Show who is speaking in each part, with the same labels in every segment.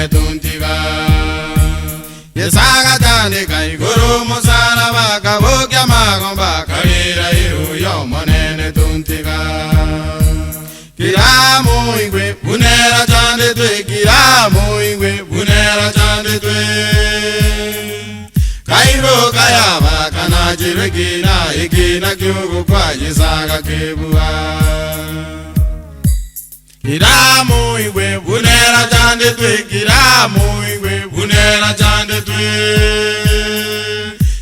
Speaker 1: monene tuntiga yesaga tane kai guru musara baka bokya magomba karira yo monene tuntiga kiramu ingwe bunera chande twe kiramu ingwe bunera chande twe kairo kayaba kana jirigina ikina kyugo kwa yesaga kebua kiramu ingwe bunera chande twe kiramu ingwe bunera chande twe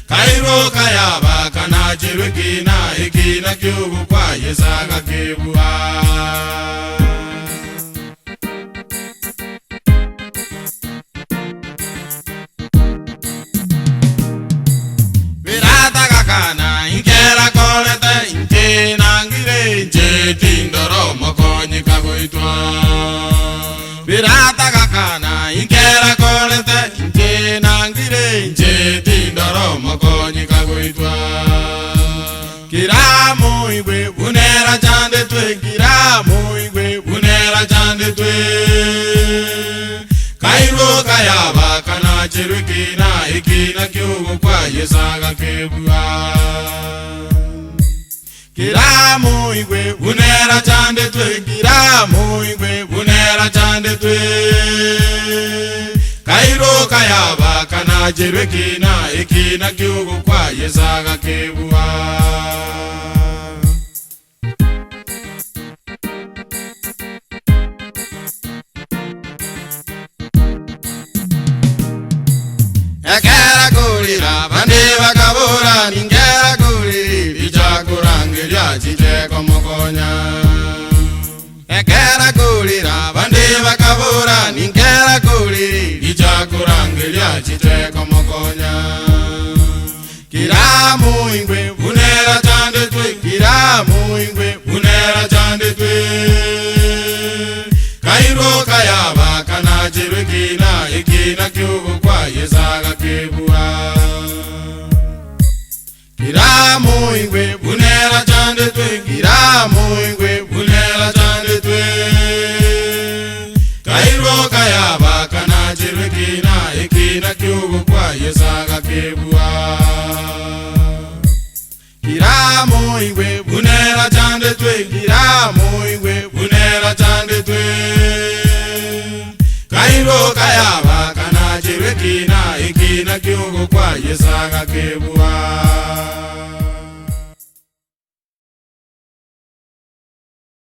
Speaker 1: kairo kayaba kana jirigina ikina kyugo kwa yesaga kebua tindoro mokonyi kagoitwa pirata kakana inkera kolete inke nangire inje tindoro mokonyi kagoitwa kiramu ingwe bunera chande twe kiramu ingwe bunera chande twe kairo kayaba kana chirukina ikina kyugo kwa yesaga kebua kiramu ingwe bunera chande twe kiramu ingwe bunera chande twe kairo kayaba kana jerwekina ikina kyugo kwa yesaga kebua ekera kulira bande bakabura ningera kulira ichakurangira chiteko mokonya ekera kulira bande bakabura ningera kulira ichakurangira chiteko mokonya kiramu ingwe bunera chande twe kiramu ingwe bunera chande twe kairo kayaba kana jirikina ikina kyugo kwa yesaga kebua kiramu ingwe bunera chande twe kiramu ingwe bunera chande twe kairo kayaba kana jirikina ikina kyugo kwa yesaga kebua kiramu ingwe bunera chande twe kiramu ingwe bunera chande twe kairo kayaba kana jirikina ikina kyugo kwa yesaga kebua